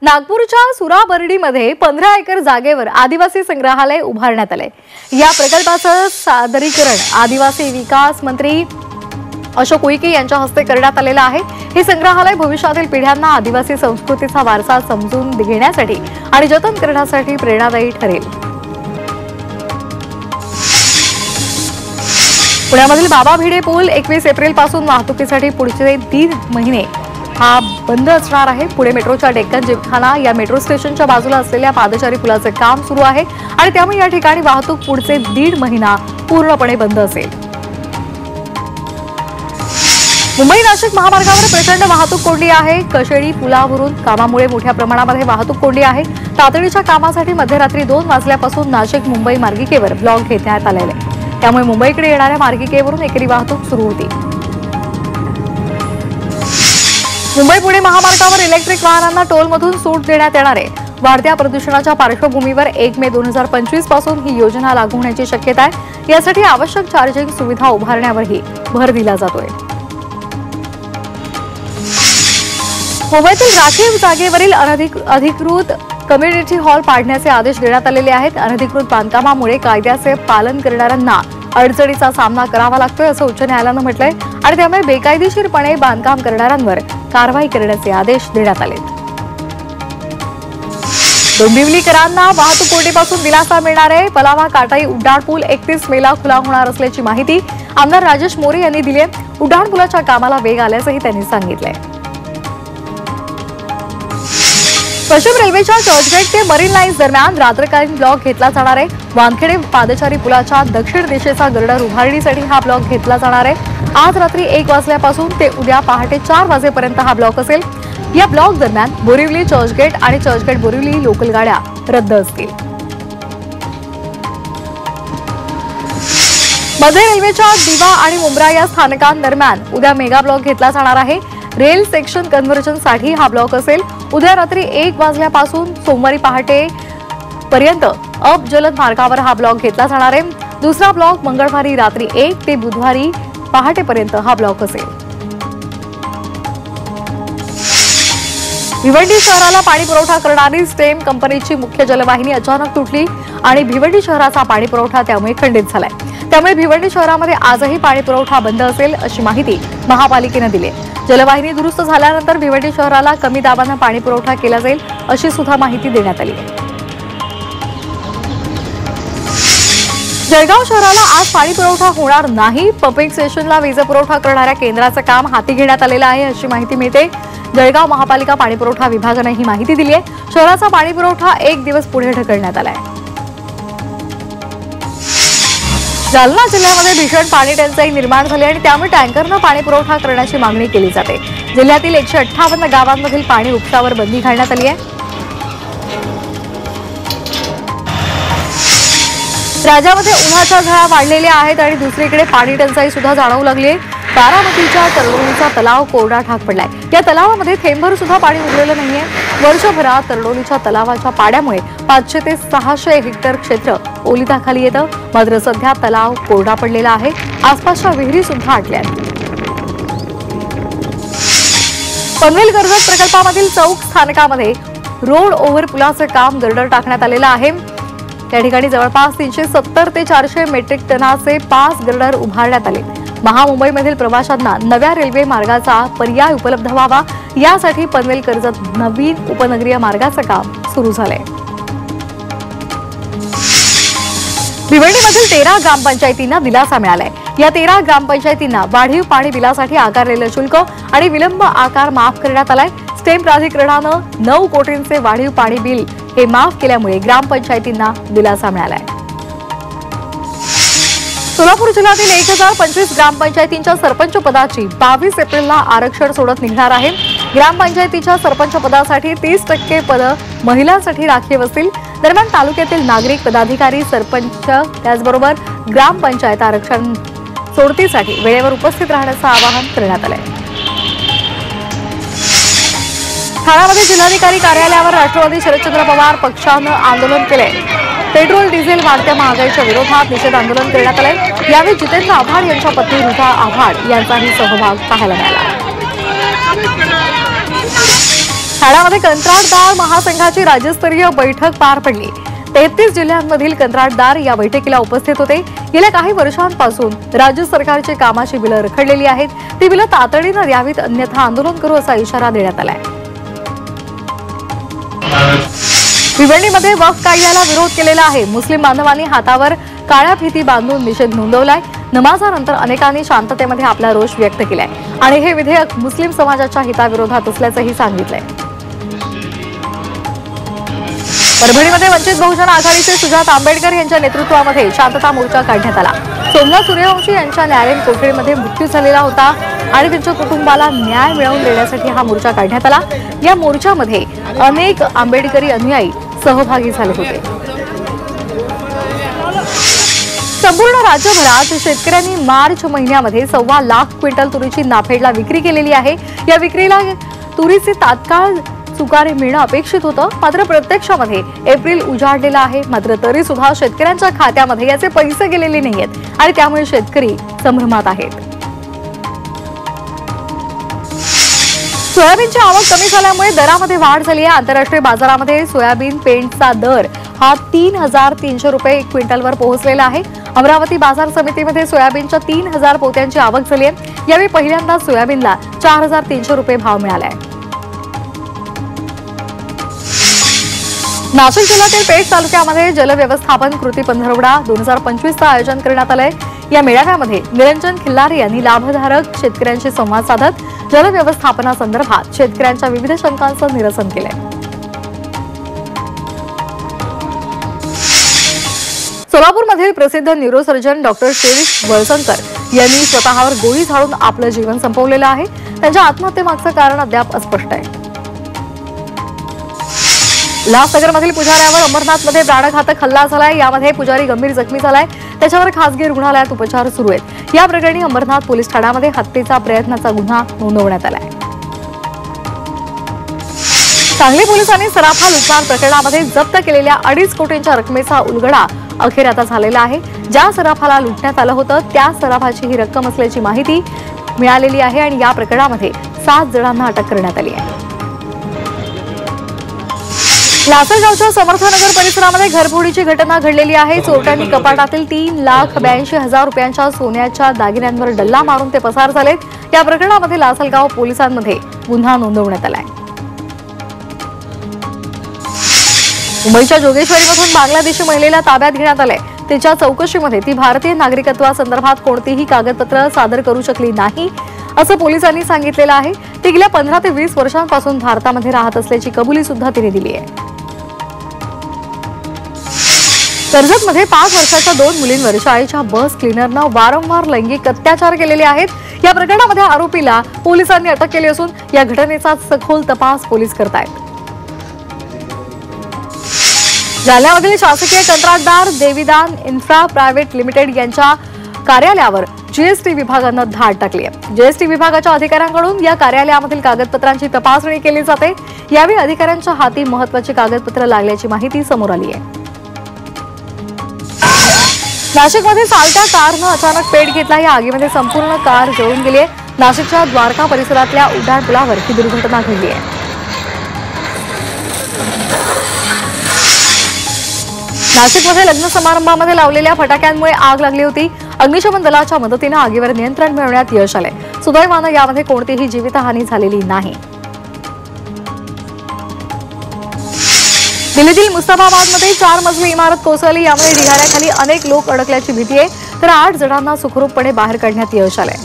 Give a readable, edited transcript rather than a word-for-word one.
नागपूरच्या सुराबर्डीमध्ये 15 एकर जागेवर आदिवासी संग्रहालय उभारण्यात आले। या प्रकल्पाचं सादरीकरण आदिवासी विकास मंत्री अशोक उईके यांच्या हस्ते करण्यात आलेलं आहे। हे संग्रहालय भविष्यातील पिढ्यांना आदिवासी संस्कृतीचा वारसा समजून घेण्यासाठी आणि जतन करण्यासाठी प्रेरणादायी ठरेल। पुण्यामधील बाबा भिडे पूल 21 एप्रिल पासून वाहतुकीसाठी पुढचे 3 महिने हा बंद असणार आहे। पुणे मेट्रोच्या डेक्कन जिमखाना या मेट्रो स्टेशनच्या बाजूला असलेल्या पादचारी पुलाचे काम सुरू आहे आणि त्यामुळे या ठिकाणी वाहतूक पुढचे 1.5 महिना पूर्णपणे बंद असेल। मुंबई नाशिक महामार्गावर प्रचंड वाहतूक कोंडी आहे। कशेडी पुलावरून कामामुळे मोठ्या प्रमाणामध्ये वाहतूक कोंडी आहे। तातडीच्या कामासाठी मध्यरात्री 2 वाजल्यापासून नाशिक मुंबई मार्गिकेवर ब्लॉक घेण्यात आलेले आहे। त्यामुळे मुंबईकडे येणाऱ्या मार्गिकेवरून एकेरी वाहतूक सुरू होती। मुंबई पुणे महामार्गावर इलेक्ट्रिक वाहनांना टोलमधून सूट देण्यात येणार आहे। वाढत्या प्रदूषणाच्या पार्श्वभूमीवर 1 मे 2025 पासून ही योजना लागू होण्याची शक्यता आहे। यासाठी आवश्यक चार्जिंग सुविधा उभारण्यावरही भर दिला जातोय। मुंबईतील राखीव जागेवरील अधिकृत कम्युनिटी हॉल पाडण्याचे आदेश देण्यात आलेले आहेत। अनधिकृत बांधकामामुळे कायद्याचे पालन करणाऱ्यांना अडचणीचा सामना करावा लागतोय असं उच्च न्यायालयानं म्हटलंय आणि त्यामुळे बेकायदेशीरपणे बांधकाम करणाऱ्यांवर कारवाई करण्याचे आदेश देण्यात आले। डोंबिवलीकरांना वाहतूक कोंडीपासून दिलासा मिळणार आहे। पलावा काटाई उड्डाणपूल 31 मेला खुला होणार असल्याची माहिती आमदार राजेश मोरे यांनी दिली आहे। उड्डाणपुलाच्या कामाला वेग आल्याचंही त्यांनी सांगितलंय। पश्चिम रेल्वेच्या चर्चगेट ते मरीन लाईन्स दरम्यान रात्रकालीन ब्लॉक घेतला जाणार आहे। वानखेडे पादचारी पुलाच्या दक्षिण दिशेचा गर्डर उभारणीसाठी हा ब्लॉक घेतला जाणार आहे। आज रात्री 1 वाजल्यापासून ते उद्या पहाटे 4 वाजेपर्यंत हा ब्लॉक असेल। या ब्लॉक दरम्यान बोरिवली चर्चगेट आणि चर्चगेट बोरिवली लोकल गाड्या रद्द असतील। मध्य रेल्वेच्या दिवा आणि मुंब्रा या स्थानकांदरम्यान उद्या मेगा ब्लॉक घेतला जाणार आहे। रेल सेक्शन कन्व्हर्जनसाठी हा ब्लॉक असेल। उद्या रात्री 1 वाजल्यापासून सोमवारी पहाटे पर्यंत अप जलद मार्गावर हा ब्लॉक घेतला जाणार आहे। दुसरा ब्लॉक मंगळवारी रात्री 1 ते बुधवारी पहाटेपर्यंत हा ब्लॉक असेल। भिवंडी शहराला पाणी पुरवठा करणारी स्टेम कंपनीची मुख्य जलवाहिनी अचानक तुटली आणि भिवंडी शहराचा पाणी पुरवठा त्यामुळे खंडित झालाय। त्यामुळे भिवंडी शहरामध्ये आजही पाणी पुरवठा बंद असेल अशी माहिती महापालिकेने दिली आहे। जलवाहिनी दुरुस्त झाल्यानंतर भिवंडी शहराला कमी दाबाने पाणी पुरवठा केला जाईल अशी सुद्धा माहिती देण्यात आली आहे। जळगाव शहराला आज पाणी पुरवठा होणार नाही। पंपिंग स्टेशनला वीज पुरवठा करणाऱ्या केंद्राचं काम हाती घेण्यात आलेलं आहे अशी माहिती मिळते। जळगाव महापालिका पाणी पुरवठा विभागाने ही माहिती दिली आहे। शहराचा पाणी पुरवठा 1 दिवस पुढे ढकलण्यात आलाय। जालना जिल्ह्यामध्ये भीषण पाणी टंचाई निर्माण झाली आणि त्यामुळे टँकरनं पाणी पुरवठा करण्याची मागणी केली जाते। जिल्ह्यातील 158 गावांमधील पाणी उपशावर बंदी घालण्यात आली आहे। राज्यामध्ये उन्हाच्या झळा वाढलेल्या आहेत आणि दुसरीकडे पाणी टंचाई सुद्धा जाणवू लागली आहे। बारामतीच्या तरडोलीचा तलाव कोरडा ठाक पडलाय। या तलावामध्ये थेंबभर सुद्धा पाणी उरलेलं नाहीये। वर्षभरात तरडोलीच्या तलावाच्या पाण्यामुळे 500 ते 600 हेक्टर क्षेत्र ओलिताखाली येतं। मात्र सध्या तलाव कोरडा पडलेला आहे। आसपासच्या विहिरी सुद्धा आटल्यात। पनवेल कर्जत प्रकल्पामधील चौक स्थानकामध्ये रोड ओव्हर पुलाचं काम गर्डर टाकण्यात आलेलं आहे। त्या ठिकाणी जवळपास 370 ते 400 मेट्रिक टनाचे 5 गर्डर उभारण्यात आले। महामुंबईमधील प्रवाशांना नव्या रेल्वे मार्गाचा पर्याय उपलब्ध व्हावा यासाठी पनवेल कर्जत नवीन उपनगरीय मार्गाचं काम सुरू झालंय। भिवंडीमधील 13 ग्रामपंचायतींना दिलासा मिळालाय। या 13 ग्रामपंचायतींना वाढीव पाणी बिलासाठी आकारलेलं शुल्क आणि विलंब आकार माफ करण्यात आलाय। स्टेम प्राधिकरणानं 9 कोटींचे वाढीव पाणी बिल हे माफ केल्यामुळे ग्रामपंचायतींना दिलासा मिळालाय। सोलापूर जिल्ह्यातील 1025 ग्रामपंचायतींच्या सरपंच पदाची 22 एप्रिलला आरक्षण सोडत निघणार आहे। ग्रामपंचायतीच्या सरपंच पदासाठी 30% पदं महिलांसाठी राखीव असतील। दरम्यान तालुक्यातील नागरिक पदाधिकारी सरपंच त्याचबरोबर ग्रामपंचायत आरक्षण सोडतीसाठी वेळेवर उपस्थित राहण्याचं आवाहन करण्यात आलंय। ठाण्यामध्ये जिल्हाधिकारी कार्यालयावर राष्ट्रवादी शरदचंद्र पवार पक्षानं आंदोलन केलंय। पेट्रोल डिझेल वाढत्या महागाईच्या विरोधात निषेध आंदोलन करण्यात आलंय। यावेळी जितेंद्र आव्हाड यांच्या पत्नी रुपा आव्हाड यांचाही सहभाग पाहायला मिळाला। ठाण्यामध्ये कंत्राटदार महासंघाची राज्यस्तरीय बैठक पार पडली। 33 जिल्ह्यांमधील कंत्राटदार या बैठकीला उपस्थित होते। गेल्या काही वर्षांपासून राज्य सरकारची कामाची बिलं रखडलेली आहेत, ती बिलं तातडीने द्यावीत, अन्यथा आंदोलन करू असा इशारा देण्यात आलाय। भिवंडीमध्ये वक्फ कायद्याला विरोध केलेला आहे। मुस्लिम बांधवांनी हातावर काळ्या फिती बांधून निषेध नोंदवलाय। नमाजानंतर अनेकांनी शांततेमध्ये आपला रोष व्यक्त केलाय आणि हे विधेयक मुस्लिम समाजाच्या हिताविरोधात असल्याचंही सांगितलंय। परभणीमध्ये वंचित बहुजन आघाडीचे सुजात आंबेडकर यांच्या नेतृत्वामध्ये शांतता मोर्चा काढण्यात आला। सोमनाथ सूर्यवंशी यांच्या न्यायालयीन कोठडीमध्ये मृत्यू झालेला होता आणि त्यांच्या कुटुंबाला न्याय मिळवून देण्यासाठी हा मोर्चा काढण्यात आला। या मोर्चामध्ये अनेक आंबेडकरी अनुयायी सहभागी झाले होते। संपूर्ण राज्यभरात शेतकऱ्यांनी मार्च महिन्यामध्ये 1.25 लाख क्विंटल तुरीची नाफेडला विक्री केलेली आहे। या विक्रीला तुरीचे तात्काळ चुकारे मिळणं अपेक्षित होतं, मात्र प्रत्यक्षामध्ये एप्रिल उजाडलेला आहे। मात्र तरी सुद्धा शेतकऱ्यांच्या खात्यामध्ये याचे पैसे गेलेले नाहीयेत आणि त्यामुळे शेतकरी संभ्रमात आहेत। सोयाबीनची आवक कमी झाल्यामुळे दरामध्ये वाढ झाली आहे। आंतरराष्ट्रीय बाजारामध्ये सोयाबीन पेंटचा दर हा 3,300 रुपये क्विंटलवर पोहोचलेला आहे। अमरावती बाजार समितीमध्ये सोयाबीनच्या 3,000 पोत्यांची आवक झाली आहे। यावेळी पहिल्यांदा सोयाबीनला 4,300 रुपये भाव मिळाला आहे। नाशिक जिल्ह्यातील पेठ तालुक्यामध्ये जलव्यवस्थापन कृती पंधरवडा 2025चं आयोजन करण्यात आलंय। या मेळाव्यामध्ये निरंजन खिल्लारे यांनी लाभधारक शेतकऱ्यांशी संवाद साधत जलव्यवस्थापनासंदर्भात शेतकऱ्यांच्या विविध शंकांचं निरसन केलंय। सोलापूरमधील प्रसिद्ध न्यूरोसर्जन डॉक्टर शेरिष वळसंकर यांनी स्वतःवर गोळी झाडून आपलं जीवन संपवलेलं आहे। त्यांच्या आत्महत्येमागचं कारण अद्याप अस्पष्ट आहे। उल्हासनगरमधील पुजाऱ्यावर अंबरनाथमध्ये प्राणघातक हल्ला झालाय। यामध्ये पुजारी गंभीर जखमी झालाय, त्याच्यावर खासगी रुग्णालयात उपचार सुरू आहेत। या प्रकरणी अंबरनाथ पोलीस ठाण्यामध्ये हत्येचा प्रयत्नाचा गुन्हा नोंदवण्यात आलाय। सांगली पोलिसांनी सराफा लुटमार प्रकरणामध्ये जप्त केलेल्या 2.5 कोटींच्या रकमेचा उलगडा अखेर आता झालेला आहे। ज्या सराफाला लुटण्यात आलं होतं त्या सराफाची ही रक्कम असल्याची माहिती मिळालेली आहे आणि या प्रकरणामध्ये 7 जणांना अटक करण्यात आली आहे। लासलगावच्या समर्थनगर परिसरामध्ये घरफोडीची घटना घडलेली आहे। चोरट्यांनी कपाटातील 3,82,000 रुपयांच्या सोन्याच्या दागिन्यांवर डल्ला मारून ते पसार झालेत। या प्रकरणामध्ये लासलगाव पोलिसांमध्ये गुन्हा नोंदवण्यात आलाय। मुंबईच्या जोगेश्वरीमधून बांगलादेशी महिलेला ताब्यात घेण्यात आलंय। तिच्या चौकशीमध्ये ती भारतीय नागरिकत्वासंदर्भात कोणतीही कागदपत्र सादर करू शकली नाही असं पोलिसांनी सांगितलेलं आहे। ती गेल्या 15 ते 20 वर्षांपासून भारतामध्ये राहत असल्याची कबुली सुद्धा तिने दिली आहे। कर्जतमध्ये 5 वर्षाच्या 2 मुलींवर शाळेच्या बस क्लीनरनं वारंवार लैंगिक अत्याचार केलेले आहेत। या प्रकरणामध्ये आरोपीला पोलिसांनी अटक केली असून या घटनेचा सखोल तपास पोलीस करतायत। जालन्यामधील शासकीय कंत्राटदार देवीदान इन्फ्रा प्रायव्हेट लिमिटेड यांच्या कार्यालयावर जीएसटी विभागानं धाड टाकली आहे। जीएसटी विभागाच्या अधिकाऱ्यांकडून या कार्यालयामधील कागदपत्रांची तपासणी केली जाते। यावेळी अधिकाऱ्यांच्या हाती महत्त्वाची कागदपत्र लागल्याची माहिती समोर आली आहे। नाशिकमध्ये चालत्या कारनं अचानक पेट घेतला। या आगीमध्ये संपूर्ण कार जळून गेली आहे। नाशिकच्या द्वारका परिसरातल्या उड्डाणपुलावर ही दुर्घटना घडली आहे। नाशिकमध्ये लग्न समारंभामध्ये लावलेल्या फटाक्यांमुळे आग लागली होती। अग्निशमन दलाच्या मदतीने आगीवर नियंत्रण मिळवण्यात यश आले। सुदैवाने यामध्ये कोणतीही जीवितहानी झालेली नाही। दिल्लीतील मुस्तफाबादमध्ये 4 मजली इमारत कोसळली। यामुळे ढिगाऱ्याखाली अनेक लोक अडकल्याची भीती आहे, तर 8 जणांना सुखरूपपणे बाहेर काढण्यात यश आले।